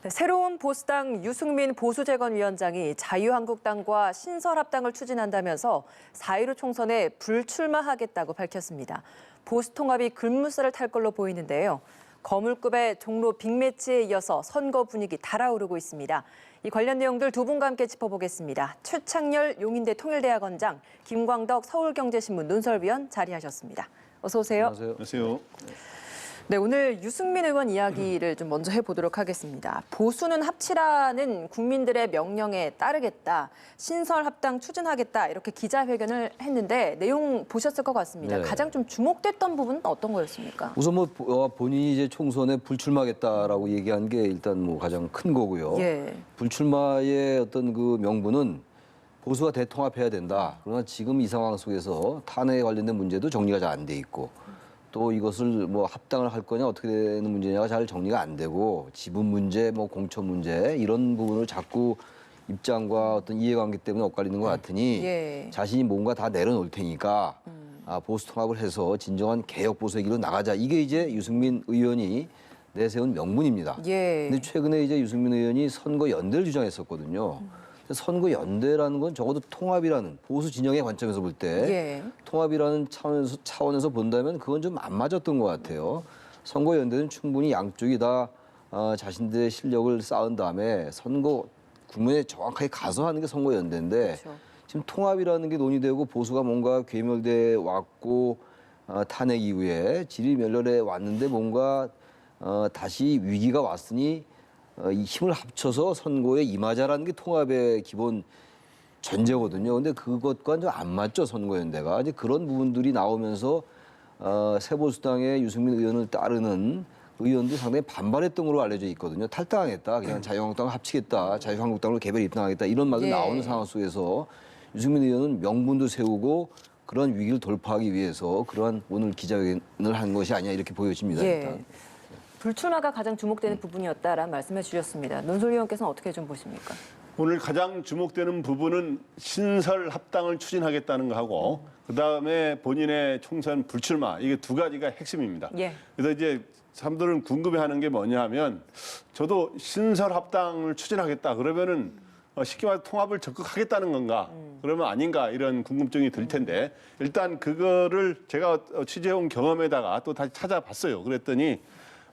네, 새로운 보수당 유승민 보수재건위원장이 자유한국당과 신설합당을 추진한다면서 4.15 총선에 불출마하겠다고 밝혔습니다. 보수통합이 급물살을 탈 걸로 보이는데요. 거물급의 종로 빅매치에 이어서 선거 분위기 달아오르고 있습니다. 이 관련 내용들 두 분과 함께 짚어보겠습니다. 최창렬 용인대 통일대학원장, 김광덕 서울경제신문 논설위원 자리하셨습니다. 어서 오세요. 안녕하세요. 네, 오늘 유승민 의원 이야기를 좀 먼저 해보도록 하겠습니다. 보수는 합치라는 국민들의 명령에 따르겠다, 신설합당 추진하겠다 이렇게 기자회견을 했는데 내용 보셨을 것 같습니다. 네. 가장 좀 주목됐던 부분은 어떤 거였습니까? 우선 본인이 이제 총선에 불출마하겠다라고 얘기한 게 일단 가장 큰 거고요. 예. 불출마의 어떤 그 명분은 보수가 대통합해야 된다. 그러나 지금 이 상황 속에서 탄핵에 관련된 문제도 정리가 잘 안 돼 있고 또 이것을 합당을 할 거냐 어떻게 되는 문제냐가 잘 정리가 안 되고 지분 문제, 공천 문제 이런 부분을 자꾸 입장과 어떤 이해관계 때문에 엇갈리는 것 같으니 예. 자신이 뭔가 다 내려놓을 테니까 보수 통합을 해서 진정한 개혁 보수의 길로 나가자. 이게 이제 유승민 의원이 내세운 명분입니다. 예. 근데 최근에 이제 유승민 의원이 선거 연대를 주장했었거든요. 선거 연대라는 건 적어도 통합이라는 보수 진영의 관점에서 볼 때 예. 통합이라는 차원에서 본다면 그건 좀 안 맞았던 것 같아요. 선거 연대는 충분히 양쪽이 다 자신들의 실력을 쌓은 다음에 선거 국면에 정확하게 가서 하는 게 선거 연대인데 그렇죠. 지금 통합이라는 게 논의되고 보수가 뭔가 괴멸돼 왔고 탄핵 이후에 질이 멸렬해 왔는데 뭔가 다시 위기가 왔으니 이 힘을 합쳐서 선거에 임하자라는 게 통합의 기본 전제거든요. 근데 그것과는 좀 안 맞죠, 선거연대가. 이제 그런 부분들이 나오면서 새보수당의 유승민 의원을 따르는 의원도 상당히 반발했던 걸로 알려져 있거든요. 탈당하겠다, 그냥 자유한국당을 합치겠다, 자유한국당으로 개별 입당하겠다 이런 말도 예. 나오는 상황 속에서 유승민 의원은 명분도 세우고 그런 위기를 돌파하기 위해서 그러한 오늘 기자회견을 한 것이 아니냐 이렇게 보여집니다. 예. 일단. 불출마가 가장 주목되는 부분이었다라는 말씀해 주셨습니다. 논설위원께서는 어떻게 좀 보십니까? 오늘 가장 주목되는 부분은 신설 합당을 추진하겠다는 거하고 그다음에 본인의 총선 불출마 이게 두 가지가 핵심입니다. 예. 그래서 이제 사람들은 궁금해하는 게 뭐냐면 저도 신설 합당을 추진하겠다 그러면은 쉽게 말해서 통합을 적극하겠다는 건가? 그러면 아닌가 이런 궁금증이 들 텐데 일단 그거를 제가 취재해온 경험에다가 또 다시 찾아봤어요. 그랬더니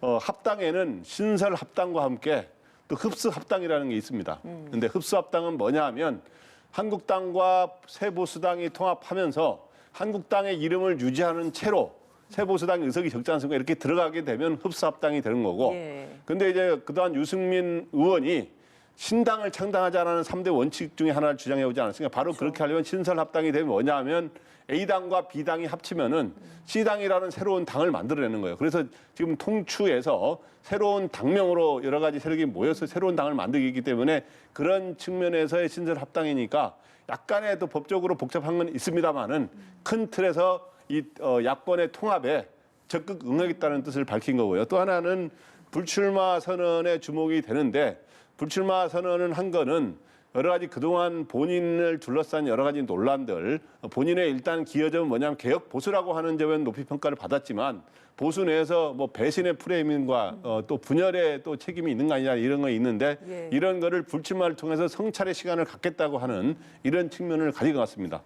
합당에는 신설 합당과 함께 또 흡수 합당이라는 게 있습니다. 근데 흡수 합당은 뭐냐 하면 한국당과 새보수당이 통합하면서 한국당의 이름을 유지하는 채로 새보수당 의석이 적지 않습니까? 이렇게 들어가게 되면 흡수 합당이 되는 거고. 예. 근데 이제 그동안 유승민 의원이 신당을 창당하자라는 3대 원칙 중에 하나를 주장해 오지 않았습니까? 바로 그렇죠. 그렇게 하려면 신설 합당이 되면 뭐냐 하면 A당과 B당이 합치면은 C당이라는 새로운 당을 만들어내는 거예요. 그래서 지금 통추에서 새로운 당명으로 여러 가지 세력이 모여서 새로운 당을 만들기 때문에 그런 측면에서의 신설 합당이니까 약간의 또 법적으로 복잡한 건 있습니다만은 큰 틀에서 이 야권의 통합에 적극 응하겠다는 뜻을 밝힌 거고요. 또 하나는 불출마 선언에 주목이 되는데 불출마 선언을 한 거는 여러 가지 그동안 본인을 둘러싼 여러 가지 논란들, 본인의 일단 기여점은 뭐냐면 개혁 보수라고 하는 점은 높이 평가를 받았지만 보수 내에서 배신의 프레이밍과 또 분열의 또 책임이 있는 거 아니냐 이런 거 있는데 예. 이런 거를 불출마를 통해서 성찰의 시간을 갖겠다고 하는 이런 측면을 가지고 왔습니다.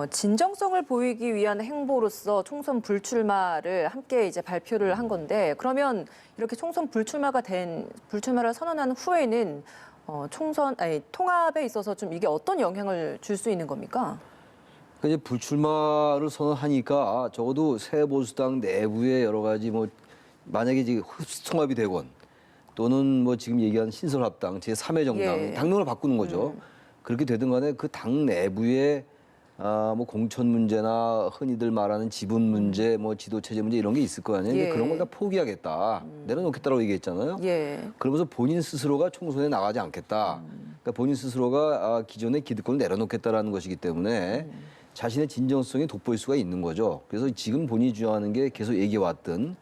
진정성을 보이기 위한 행보로서 총선 불출마를 함께 이제 발표를 한 건데 그러면 이렇게 총선 불출마를 선언한 후에는 통합에 있어서 좀 이게 어떤 영향을 줄 수 있는 겁니까? 이제 불출마를 선언하니까 적어도 새보수당 내부의 여러 가지 만약에 지금 흡수 통합이 되건 또는 지금 얘기하는 신설합당 제3의 정당 예. 당명을 바꾸는 거죠. 그렇게 되든 간에 그 당 내부에 공천 문제나 흔히들 말하는 지분 문제, 지도 체제 문제 이런 게 있을 거 아니에요. 예. 근데 그런 걸 다 포기하겠다, 내려놓겠다라고 얘기했잖아요. 예. 그러면서 본인 스스로가 총선에 나가지 않겠다. 그러니까 본인 스스로가 기존의 기득권을 내려놓겠다라는 것이기 때문에 자신의 진정성이 돋보일 수가 있는 거죠. 그래서 지금 본인이 주장하는 게 계속 얘기해왔던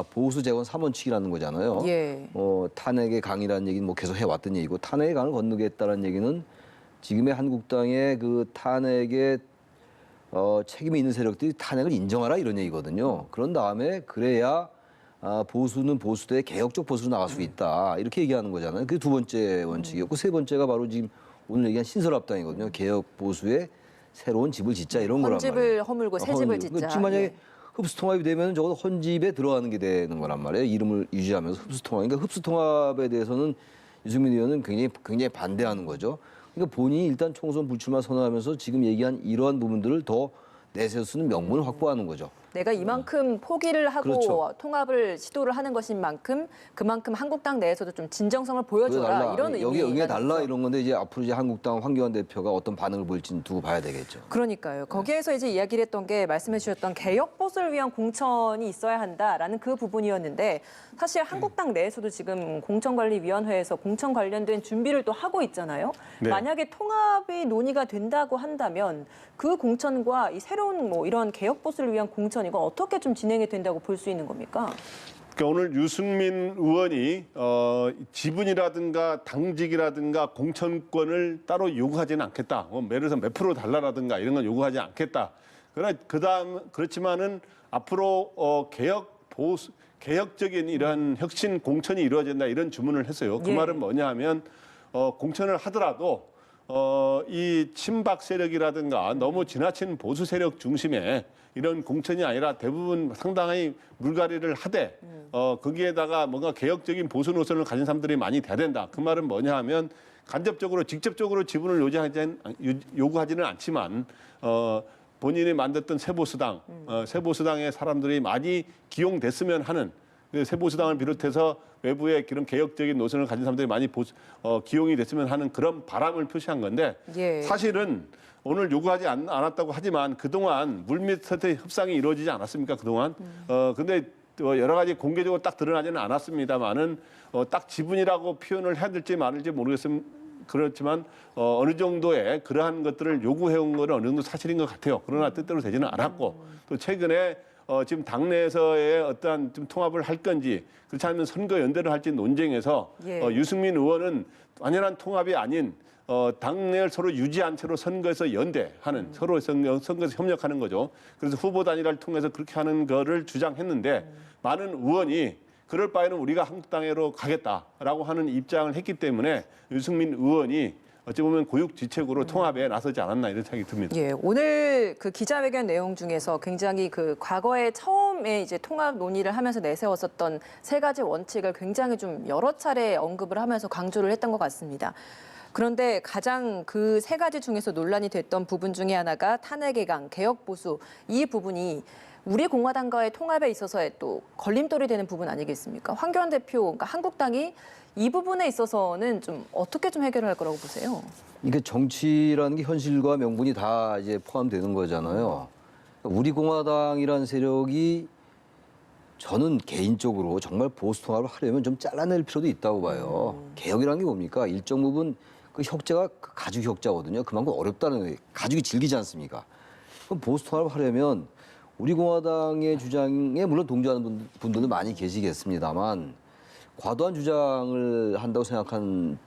보수 재건 3원칙이라는 거잖아요. 예. 탄핵의 강이라는 얘기는 계속 해왔던 얘기고 탄핵의 강을 건너겠다는 얘기는 지금의 한국당의 그 탄핵에 책임이 있는 세력들이 탄핵을 인정하라 이런 얘기거든요. 그런 다음에 그래야 보수는 보수대 개혁적 보수로 나갈 수 있다. 이렇게 얘기하는 거잖아요. 그게 두 번째 원칙이었고 세 번째가 바로 지금 오늘 얘기한 신설합당이거든요. 개혁 보수의 새로운 집을 짓자 이런 거란 말이에요. 헌집을 허물고 새 집을 짓자. 지금 만약에 예. 흡수통합이 되면 적어도 헌집에 들어가는 게 되는 거란 말이에요. 이름을 유지하면서 흡수통합. 그러니까 흡수통합에 대해서는 유승민 의원은 굉장히 반대하는 거죠. 그러니까 본인이 일단 총선 불출마 선언하면서 지금 얘기한 이러한 부분들을 더 내세울 수 있는 명분을 확보하는 거죠. 내가 이만큼 포기를 하고 그렇죠. 통합을 시도를 하는 것인 만큼 그만큼 한국당 내에서도 좀 진정성을 보여줘라 이런 의미. 여기 응해달라 이런 건데 이제 앞으로 이제 한국당 황교안 대표가 어떤 반응을 보일지는 두고 봐야 되겠죠. 그러니까요. 거기에서 이제 이야기를 했던 게 말씀해 주셨던 개혁 보수를 위한 공천이 있어야 한다라는 그 부분이었는데 사실 한국당 내에서도 지금 공천관리위원회에서 공천 관련된 준비를 또 하고 있잖아요. 네. 만약에 통합이 논의가 된다고 한다면 그 공천과 이 새로운 뭐 이런 개혁 보수를 위한 공천 이건 어떻게 좀 진행이 된다고 볼 수 있는 겁니까? 그러니까 오늘 유승민 의원이 지분이라든가 당직이라든가 공천권을 따로 요구하지는 않겠다. 예를 들어서 몇 프로 달라라든가 이런 건 요구하지 않겠다. 그러나 그렇지만은 앞으로 개혁적인 이러한 혁신 공천이 이루어진다 이런 주문을 했어요. 그 예. 말은 뭐냐 하면 공천을 하더라도 이 친박 세력이라든가 너무 지나친 보수 세력 중심의 이런 공천이 아니라 대부분 상당히 물갈이를 하되 거기에다가 뭔가 개혁적인 보수 노선을 가진 사람들이 많이 돼야 된다. 그 말은 뭐냐 하면 간접적으로 직접적으로 지분을 요구하지는 않지만 본인이 만들었던 세보수당의 사람들이 많이 기용됐으면 하는 그 세보수당을 비롯해서 외부의 그런 개혁적인 노선을 가진 사람들이 많이 기용이 됐으면 하는 그런 바람을 표시한 건데 예. 사실은 오늘 요구하지 않았다고 하지만 그동안 물밑의 협상이 이루어지지 않았습니까? 그동안. 근데 여러 가지 공개적으로 딱 드러나지는 않았습니다만은 딱 지분이라고 표현을 해야 될지 말을지 그렇지만 어느 정도의 그러한 것들을 요구해온 건 어느 정도 사실인 것 같아요. 그러나 뜻대로 되지는 않았고 또 최근에 지금 당내에서의 어떠한 좀 통합을 할 건지 그렇지 않으면 선거 연대를 할지 논쟁에서 예. 유승민 의원은 완연한 통합이 아닌 당내를 서로 유지한 채로 선거에서 연대하는 서로 선거에서 협력하는 거죠. 그래서 후보 단일화를 통해서 그렇게 하는 거를 주장했는데 많은 의원이 그럴 바에는 우리가 한국당으로 가겠다라고 하는 입장을 했기 때문에 유승민 의원이 어찌 보면 고육지책으로 통합에 나서지 않았나 이런 생각이 듭니다. 예, 오늘 그 기자회견 내용 중에서 굉장히 그 과거에 처음에 이제 통합 논의를 하면서 내세웠었던 세 가지 원칙을 굉장히 좀 여러 차례 언급을 하면서 강조를 했던 것 같습니다. 그런데 가장 그 세 가지 중에서 논란이 됐던 부분 중에 하나가 탄핵 개강, 개혁 보수 이 부분이 우리 공화당과의 통합에 있어서의 또 걸림돌이 되는 부분 아니겠습니까? 황교안 대표, 그러니까 한국당이 이 부분에 있어서는 좀 어떻게 좀 해결할 거라고 보세요? 이게 정치라는 게 현실과 명분이 다 이제 포함되는 거잖아요. 우리 공화당이라는 세력이 저는 개인적으로 정말 보수 통합을 하려면 좀 잘라낼 필요도 있다고 봐요. 개혁이라는 게 뭡니까? 일정 부분 그 혁자가 가죽 혁자거든요. 그만큼 어렵다는 거예요. 가죽이 질기지 않습니까? 그럼 보수 통합을 하려면 우리 공화당의 주장에 물론 동조하는 분들도 많이 계시겠습니다만 과도한 주장을 한다고 생각하는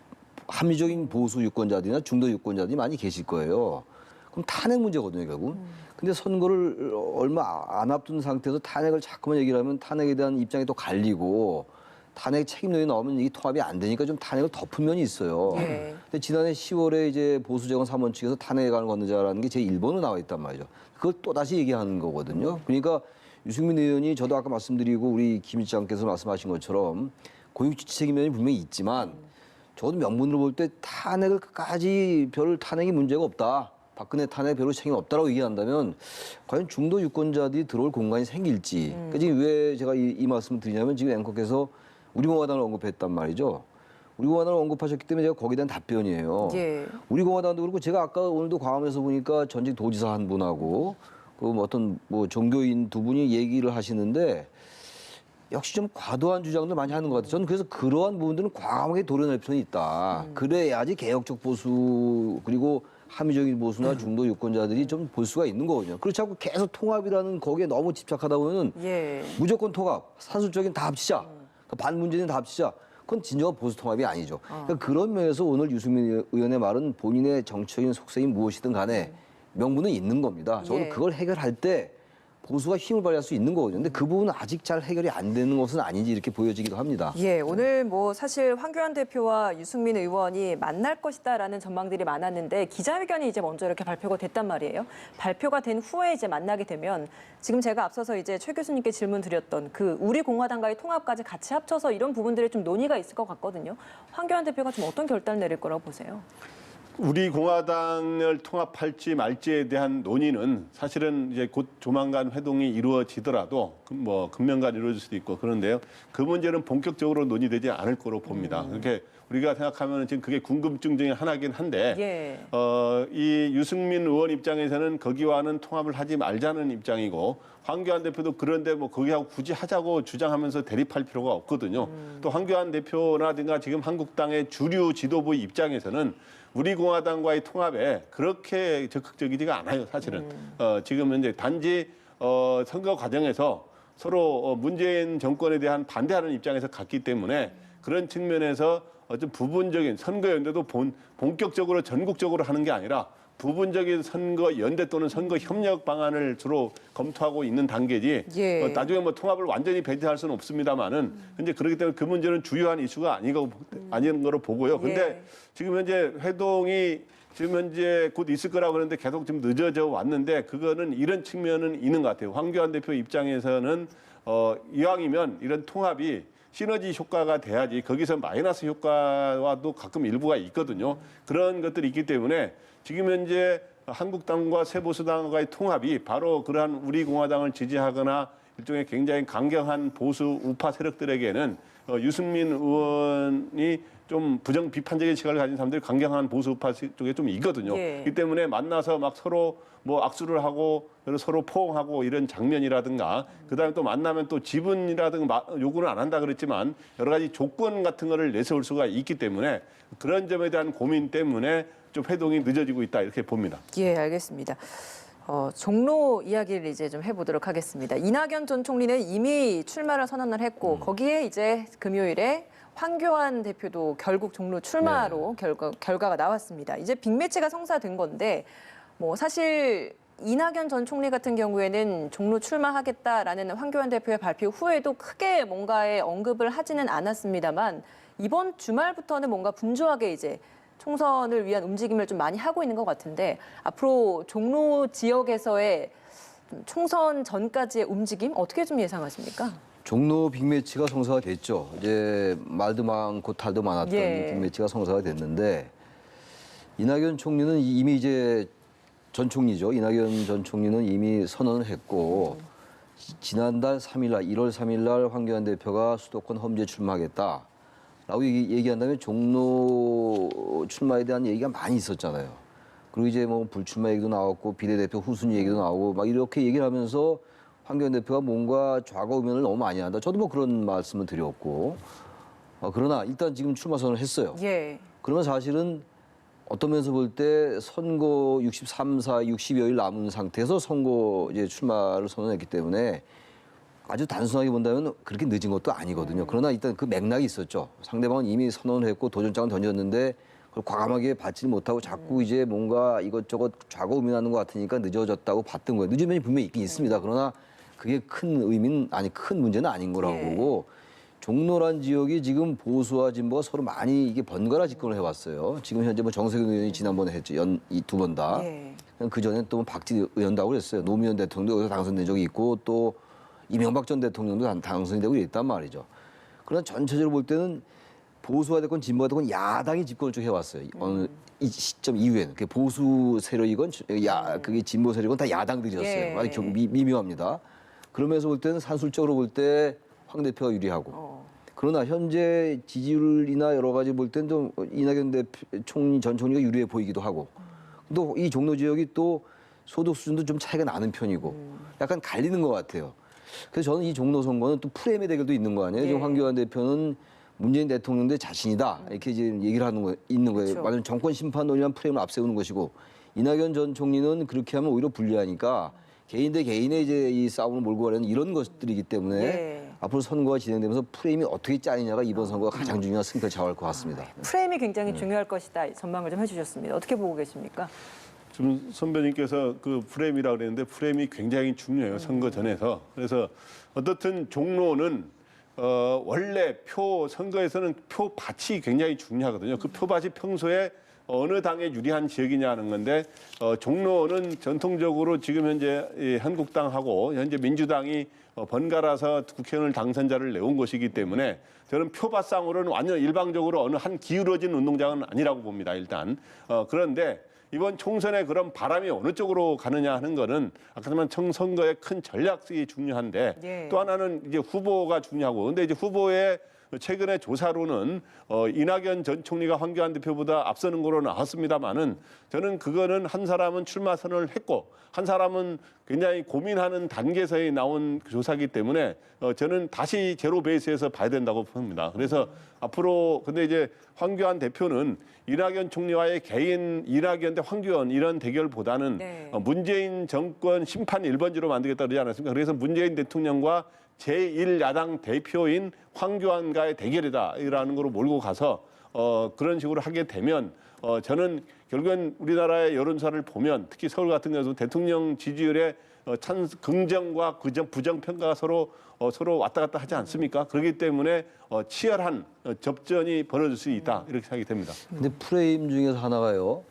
합리적인 보수 유권자들이나 중도 유권자들이 많이 계실 거예요. 그럼 탄핵 문제거든요, 결국. 근데 선거를 얼마 안 앞둔 상태에서 탄핵을 자꾸만 얘기를 하면 탄핵에 대한 입장이 또 갈리고 탄핵 책임론이 나오면 이 통합이 안 되니까 좀 탄핵을 덮은 면이 있어요. 예. 근데 지난해 10월에 이제 보수재건 3원 측에서 탄핵안을 건너자라는 게 제1번으로 나와 있단 말이죠. 그걸 또 다시 얘기하는 거거든요. 그러니까 유승민 의원이 저도 아까 말씀드리고 우리 김 시장께서 말씀하신 것처럼 고육지책의 면이 분명히 있지만 저도 명분으로 볼 때 탄핵을 끝까지 별 탄핵이 문제가 없다. 박근혜 탄핵 별로 책임 없다라고 얘기한다면 과연 중도 유권자들이 들어올 공간이 생길지. 그러니까 지금 왜 제가 이 말씀을 드리냐면 지금 앵커께서 우리 공화당을 언급했단 말이죠. 우리 공화당을 언급하셨기 때문에 제가 거기에 대한 답변이에요. 예. 우리 공화당도 그렇고 제가 아까 오늘도 광화문에서 보니까 전직 도지사 한 분하고 그 어떤 뭐 종교인 두 분이 얘기를 하시는데 역시 좀 과도한 주장도 많이 하는 것 같아요. 저는 그래서 그러한 부분들은 과감하게 도려낼 필요는 있다. 그래야지 개혁적 보수 그리고 합리적인 보수나 중도 유권자들이 좀 볼 수가 있는 거거든요. 그렇지 않고 계속 통합이라는 거기에 너무 집착하다 보면 예. 무조건 통합, 산술적인 다 합치자, 반문재인 다 합치자. 그건 진정한 보수 통합이 아니죠. 그러니까 그런 면에서 오늘 유승민 의원의 말은 본인의 정치적인 속성이 무엇이든 간에 명분은 있는 겁니다. 저는 예. 그걸 해결할 때 보수가 힘을 발휘할 수 있는 거거든요. 근데 그 부분은 아직 잘 해결이 안 되는 것은 아닌지 이렇게 보여지기도 합니다. 예, 오늘 뭐 사실 황교안 대표와 유승민 의원이 만날 것이다라는 전망들이 많았는데 기자회견이 이제 먼저 이렇게 발표가 됐단 말이에요. 발표가 된 후에 이제 만나게 되면 지금 제가 앞서서 이제 최 교수님께 질문 드렸던 그 우리 공화당과의 통합까지 같이 합쳐서 이런 부분들에 좀 논의가 있을 것 같거든요. 황교안 대표가 좀 어떤 결단을 내릴 거라고 보세요? 우리 공화당을 통합할지 말지에 대한 논의는 사실은 이제 곧 조만간 회동이 이루어지더라도 뭐 금년간 이루어질 수도 있고 그런데요. 그 문제는 본격적으로 논의되지 않을 거로 봅니다. 그렇게 우리가 생각하면 지금 그게 궁금증 중에 하나긴 한데 예. 이 유승민 의원 입장에서는 거기와는 통합을 하지 말자는 입장이고 황교안 대표도 그런데 뭐 거기하고 굳이 하자고 주장하면서 대립할 필요가 없거든요. 또 황교안 대표라든가 지금 한국당의 주류 지도부 입장에서는 우리 공화당과의 통합에 그렇게 적극적이지가 않아요, 사실은. 지금 현재 단지 선거 과정에서 서로 문재인 정권에 대한 반대하는 입장에서 갔기 때문에 그런 측면에서 어떤 부분적인 선거 연대도 본격적으로 전국적으로 하는 게 아니라 부분적인 선거 연대 또는 선거 협력 방안을 주로 검토하고 있는 단계지. 예. 나중에 뭐 통합을 완전히 배제할 수는 없습니다만은 현재 그렇기 때문에 그 문제는 주요한 이슈가 아닌 거로 보고요. 근데 예. 지금 현재 회동이 지금 현재 곧 있을 거라고 그러는데 계속 좀 늦어져 왔는데 그거는 이런 측면은 있는 것 같아요. 황교안 대표 입장에서는 이왕이면 이런 통합이 시너지 효과가 돼야지 거기서 마이너스 효과와도 가끔 일부가 있거든요. 그런 것들이 있기 때문에 지금 현재 한국당과 새보수당과의 통합이 바로 그러한 우리 공화당을 지지하거나 일종의 굉장히 강경한 보수 우파 세력들에게는 유승민 의원이 좀 부정 비판적인 시각을 가진 사람들이 강경한 보수 우파 쪽에 좀 있거든요. 예. 이 때문에 만나서 막 서로 뭐 악수를 하고 서로 포옹하고 이런 장면이라든가 그다음에 또 만나면 또 지분이라든가 요구는 안 한다 그랬지만 여러 가지 조건 같은 거를 내세울 수가 있기 때문에 그런 점에 대한 고민 때문에 좀 회동이 늦어지고 있다 이렇게 봅니다. 예, 알겠습니다. 종로 이야기를 이제 좀 해보도록 하겠습니다. 이낙연 전 총리는 이미 출마를 선언을 했고 거기에 이제 금요일에 황교안 대표도 결국 종로 출마로 결과가 나왔습니다. 이제 빅매치가 성사된 건데 뭐 사실 이낙연 전 총리 같은 경우에는 종로 출마하겠다라는 황교안 대표의 발표 후에도 크게 뭔가의 언급을 하지는 않았습니다만 이번 주말부터는 뭔가 분주하게 이제 총선을 위한 움직임을 좀 많이 하고 있는 것 같은데 앞으로 종로 지역에서의 총선 전까지의 움직임 어떻게 좀 예상하십니까? 종로 빅매치가 성사가 됐죠. 이제 말도 많고 탈도 많았던 예. 이 빅매치가 성사가 됐는데 이낙연 총리는 이미 이제 전 총리죠. 이낙연 전 총리는 이미 선언을 했고 지난달 3일 1월 3일 날 황교안 대표가 수도권 험지에 출마하겠다. 라고 얘기한 다음에 종로 출마에 대한 얘기가 많이 있었잖아요. 그리고 이제 뭐 불출마 얘기도 나왔고 비례대표 후순위 얘기도 나오고 막 이렇게 얘기를 하면서 황교안 대표가 뭔가 좌고우면을 너무 많이 한다. 저도 뭐 그런 말씀을 드렸고. 그러나 일단 지금 출마 선언을 했어요. 예. 그러면 사실은 어떤 면에서 볼 때 선거 63, 4, 60여일 남은 상태에서 선거 이제 출마를 선언했기 때문에 아주 단순하게 본다면 그렇게 늦은 것도 아니거든요. 그러나 일단 그 맥락이 있었죠. 상대방은 이미 선언을 했고 도전장을 던졌는데 그걸 과감하게 받지 못하고 자꾸 이제 뭔가 이것저것 좌고우면하는 것 같으니까 늦어졌다고 봤던 거예요. 늦은 면이 분명히 있긴 있습니다. 그러나 그게 큰 의미는 큰 문제는 아닌 거라고 보고 종로란 지역이 지금 보수와 진보가 서로 많이 이게 번갈아 집권을 해왔어요. 지금 현재 뭐 정세균 의원이 지난번에 했죠. 이 두 번 다. 그 전에 또 박지 의원도 그랬어요. 노무현 대통령도 여기서 당선된 적이 있고 또 이명박 전 대통령도 당선이 되고 있단 말이죠. 그러나 전체적으로 볼 때는 보수가 됐건 진보가 됐건 야당이 집권을 쭉 해왔어요. 어느 이 시점 이후에는 그게 보수 세력이건 그게 진보 세력이건 다 야당들이었어요. 예. 아주 미묘합니다. 그러면서 볼 때는 산술적으로 볼 때 황 대표가 유리하고. 그러나 현재 지지율이나 여러 가지 볼 때는 좀 이낙연 전 총리가 유리해 보이기도 하고. 또 이 종로 지역이 또 소득 수준도 좀 차이가 나는 편이고 약간 갈리는 것 같아요. 그래서 저는 이 종로 선거는 또 프레임의 대결도 있는 거 아니에요. 지금 황교안 대표는 문재인 대통령 대 자신이다 이렇게 지금 얘기를 있는 거예요. 그렇죠. 완전 정권 심판론이란 프레임을 앞세우는 것이고 이낙연 전 총리는 그렇게 하면 오히려 불리하니까 개인 대 개인의 이제 이 싸움을 몰고 가려는 이런 것들이기 때문에 앞으로 선거가 진행되면서 프레임이 어떻게 짜리냐가 이번 선거가 가장 중요한 승패를 좌우할 것 같습니다. 프레임이 굉장히 중요할 것이다 전망을 좀 해주셨습니다. 어떻게 보고 계십니까? 지금 선배님께서 그 프레임이라고 그랬는데 프레임이 굉장히 중요해요. 선거 전에서. 그래서 어떻든 종로는 원래 선거에서는 표밭이 굉장히 중요하거든요. 그 표밭이 평소에 어느 당에 유리한 지역이냐 하는 건데 종로는 전통적으로 지금 현재 이 한국당하고 현재 민주당이 번갈아서 국회의원 당선자를 내온 곳이기 때문에 저는 표밭상으로는 완전 일방적으로 어느 한 기울어진 운동장은 아니라고 봅니다. 일단 그런데 이번 총선에 그런 바람이 어느 쪽으로 가느냐 하는 거는 아까 말한 선거의 큰 전략이 중요한데 예. 또 하나는 이제 후보가 중요하고 근데 이제 후보의 최근에 조사로는 이낙연 전 총리가 황교안 대표보다 앞서는 거로 나왔습니다만은 저는 그거는 한 사람은 출마 선언을 했고 한 사람은 굉장히 고민하는 단계에서 나온 조사이기 때문에 저는 다시 제로 베이스에서 봐야 된다고 봅니다. 그래서 앞으로 근데 이제 황교안 대표는 이낙연 총리와의 개인 이낙연 대 황교안 이런 대결보다는 네. 문재인 정권 심판 1번지로 만들겠다 그러지 않았습니까? 그래서 문재인 대통령과 제1야당 대표인 황교안과의 대결이다라는 걸로 몰고 가서 그런 식으로 하게 되면 저는 결국엔 우리나라의 여론사를 보면 특히 서울 같은 경우도 대통령 지지율의 긍정과 부정 평가가 서로 왔다 갔다 하지 않습니까? 그렇기 때문에 치열한 접전이 벌어질 수 있다 이렇게 생각이 됩니다. 근데 프레임 중에서 하나가요.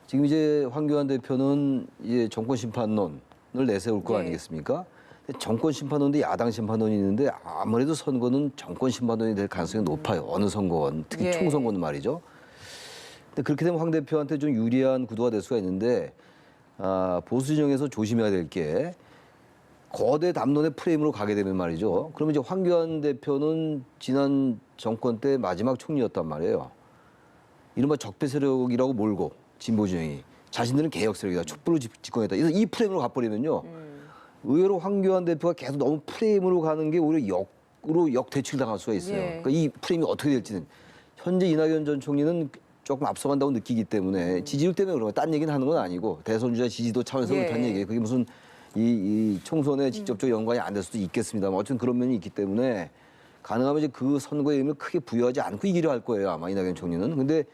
지금 이제 황교안 대표는 이제 정권 심판론을 내세울 거 네. 아니겠습니까? 근데 정권 심판론도 야당 심판론이 있는데 아무래도 선거는 정권 심판론이 될 가능성이 높아요. 어느 선거건, 특히 예. 총선거는 말이죠. 근데 그렇게 되면 황 대표한테 좀 유리한 구도가 될 수가 있는데 보수 진영에서 조심해야 될 게 거대 담론의 프레임으로 가게 되면 말이죠. 그러면 이제 황교안 대표는 지난 정권 때 마지막 총리였단 말이에요. 이른바 적폐 세력이라고 몰고 진보 진영이 자신들은 개혁 세력이다, 촛불로 집권했다. 그래서 이 프레임으로 가버리면요. 의외로 황교안 대표가 계속 너무 프레임으로 가는 게 오히려 역대출 당할 수가 있어요. 예. 그러니까 이 프레임이 어떻게 될지는 현재 이낙연 전 총리는 조금 앞서간다고 느끼기 때문에 지지율 때문에 그런 거예요. 딴 얘기는 하는 건 아니고 대선 주자 지지도 차원에서 예. 그렇다는 얘기예요. 그게 무슨 이 총선에 직접적 연관이 안 될 수도 있겠습니다만 어쨌든 그런 면이 있기 때문에 가능하면 이제 그 선거에 의미를 크게 부여하지 않고 이기려 할 거예요. 아마 이낙연 총리는. 근데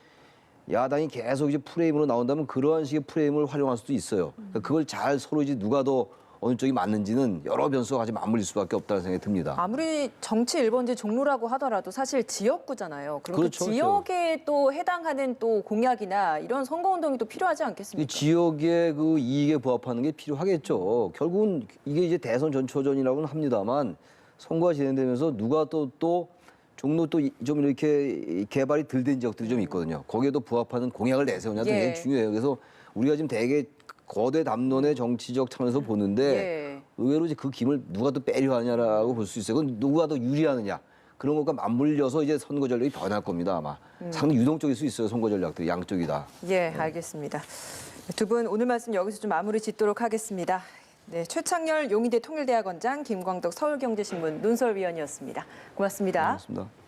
야당이 계속 이제 프레임으로 나온다면 그러한 식의 프레임을 활용할 수도 있어요. 그러니까 그걸 잘 서로 이제 누가 더 어느 쪽이 맞는지는 여러 변수가 같이 맞물릴 수밖에 없다는 생각이 듭니다. 아무리 정치 1번지 종로라고 하더라도 사실 지역구잖아요. 그럼 그렇죠, 그 지역에 또 해당하는 또 공약이나 이런 선거운동이 또 필요하지 이 않겠습니까? 지역의 그 이익에 부합하는 게 필요하겠죠. 결국은 이게 이제 대선 전초전이라고는 합니다만 선거가 진행되면서 누가 또 종로 또 좀 이렇게 개발이 덜 된 지역들이 좀 있거든요. 거기에도 부합하는 공약을 내세우냐도 예. 굉장히 중요해요. 그래서 우리가 지금 되게 거대 담론의 정치적 차원에서 보는데 예. 의외로 이제 그 김을 누가 더 빼려 하냐라고 볼 수 있어요. 그건 누가 더 유리하느냐. 그런 것과 맞물려서 이제 선거 전략이 변할 겁니다, 아마. 상당히 유동적일 수 있어요, 선거 전략들이 양쪽이 다. 예, 알겠습니다. 두 분 오늘 말씀 여기서 좀 마무리 짓도록 하겠습니다. 네, 최창렬 용인대 통일대학원장, 김광덕 서울경제신문 논설위원이었습니다. 고맙습니다. 고맙습니다.